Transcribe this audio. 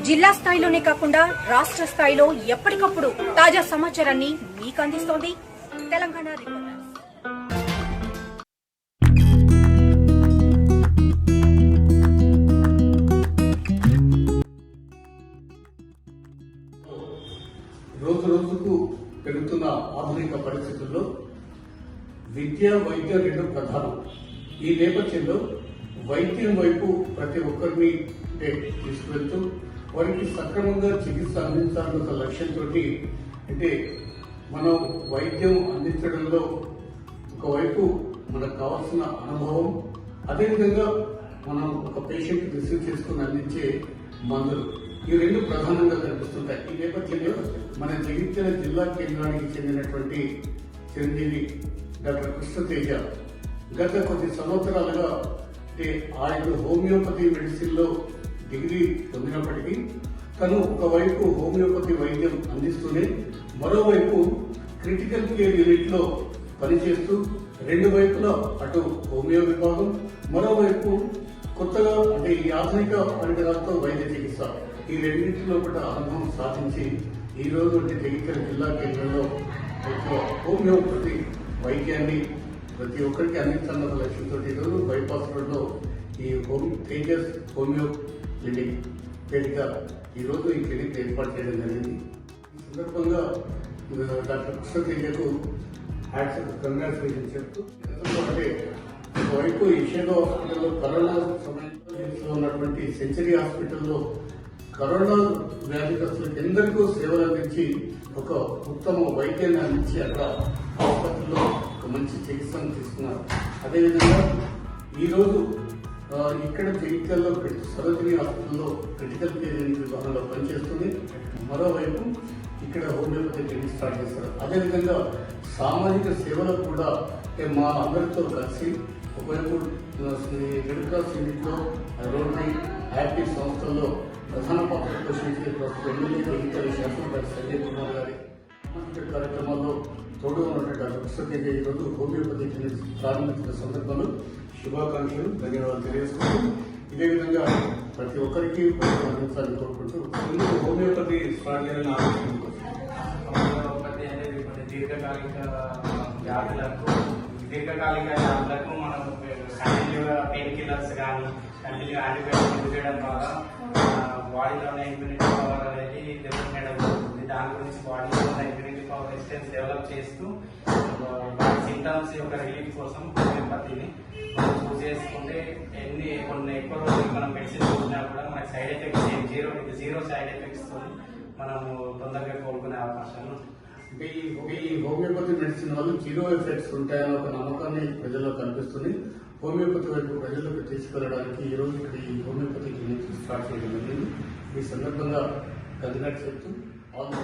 జిల్లా స్థాయిలోనే కాకుండా రాష్ట్ర స్థాయిలో ఎప్పటికప్పుడు తాజా సమాచారాన్ని మీకు అందిస్తోంది తెలంగాణ రిపోర్టర్స్. రోజు రోజుకు పెరుగుతున్న ఆధునిక పరిస్థితుల్లో విద్య వైద్యం రెండు ప్రధానం. ఈ నేపథ్యంలో వైద్యం వైపు ప్రతి ఒక్కరిని తీసుకువెళ్తూ వారికి సక్రమంగా చికిత్స అందించాలన్న ఒక లక్ష్యంతో అంటే మనం వైద్యం అందించడంలో ఒకవైపు మనకు కావాల్సిన అనుభవం, అదేవిధంగా మనం ఒక పేషెంట్ రిసీవ్ చేసుకుని అందించే మందులు, ఈ రెండు ప్రధానంగా కనిపిస్తుంటాయి. ఈ నేపథ్యంలో మన జగిత్యాల జిల్లా కేంద్రానికి చెందినటువంటి చిరంజీవి డాక్టర్ కృష్ణతేజ గత కొద్ది సంవత్సరాలుగా ఆయన హోమియోపతి మెడిసిన్ లో డిగ్రీ పొందినప్పటికీ తను ఒకవైపు హోమియోపతి వైద్యం అందిస్తూనే మరోవైపు క్రిటికల్ కేర్ యూనిట్ లో పనిచేస్తూ రెండు వైపులా అటు హోమియో విభాగం, మరోవైపు కొత్తగా అంటే ఈ ఆధునిక పరికరాలతో వైద్య చికిత్స, ఈ రెండింటిలో కూడా అనుభవం సాధించి ఈ రోజు జగిత్యాల జిల్లా కేంద్రంలో హోమియోపతి వైద్యాన్ని ప్రతి ఒక్కరికి అందించాలన్న లక్ష్యంతో ఈరోజు బైపాస్ రోడ్ లో ఈ తేజస్ హోమియో క్లినిక్ పేరుగా ఈరోజు ఈ క్లినిక్ ఏర్పాటు చేయడం జరిగింది. ఈ సందర్భంగా డాక్టర్ కృష్ణతేజకు కంగ్రాచులేషన్ చెప్తూ, అంటే ఒకవైపు యశోద హాస్పిటల్లో కరోనా సమయంలో ఉన్నటువంటి సెంచరీ హాస్పిటల్లో కరోనా వ్యాధిగ్రస్తులకు ఎందరికో సేవలు అందించి ఒక ఉత్తమ వైద్యాన్ని అందించి అక్కడ ఆసుపత్రిలో ఒక మంచి చికిత్సను తీసుకున్నారు. అదేవిధంగా ఈరోజు ఇక్కడ జగిత్యాలలో సరోజిని హాస్పిటల్లో క్రిటికల్ కేర్ విభాగంలో పనిచేస్తుంది. మరోవైపు ఇక్కడ హోమియోపతి క్లినిక్ స్టార్ట్ చేస్తారు. అదేవిధంగా సామాజిక సేవలకు కూడా మా అందరితో కలిసి ఒకవైపు రెడ్ క్రాస్ యూనిట్లో రోటరీ హ్యాపీ సంస్థల్లో ప్రధాన పాత్ర పోషించే ప్రస్తుత ఎమ్మెల్యే జగిత్యాల శాసనసభ్యులు సంజయ్ కుమార్ గారి కార్యక్రమాల్లో తోడుగా ఉన్నటువంటి కృష్ణతేజ ఈరోజు హోమియోపతి క్లినిక్ ప్రారంభించిన సందర్భంలో శుభాకాంక్షలు, ధన్యవాదాలు తెలియజేసుకుంటూ ఇదే విధంగా ప్రతి ఒక్కరికి అందించాలని కోరుకుంటూ హోమియోపతి స్టార్ట్ చేయాలని ఆలోచన. హోమియోపతి అనేది కొన్ని దీర్ఘకాలిక వ్యాధులకు మనం కంటిన్యూగా పెయిన్ కిల్లర్స్ కానీ కంటిన్యూ యాంటీబయాటిక్స్ చేయడం ద్వారా బాడీలోనే ఇమ్యూనిటీ పవర్ అనేది డెవలప్మెంట్ అవుతుంది. దాని గురించి బాడీలో ఉన్న ఇమ్యూనిటీ పవర్ రెసిస్టెన్స్ డెవలప్ చేస్తూ సింటమ్స్ యొక్క రిలీఫ్ కోసం హోమియోపతిని మనం చూస్ చేసుకుంటే కొన్ని ఎక్కువ రోజులు మనం మెడిసిన్ చూసినా కూడా మనకి side effects zero side effects తో మనము తొందరగా కోలుకునే అవకాశాలు. అంటే ఈ హోమియోపతి మెడిసిన్ వల్ల జీరో ఎఫెక్ట్స్ ఉంటాయని ఒక నమ్మకాన్ని ప్రజల్లో కనిపిస్తుంది. హోమియోపతి వైపు ప్రజలకు తీసుకెళ్లడానికి ఈ రోజు ఇక్కడ ఈ హోమియోపతి క్లినిక్ స్టార్ట్ చేయడం జరిగింది. ఈ సందర్భంగా కంగ్రాట్స్ చెప్తూ ఆల్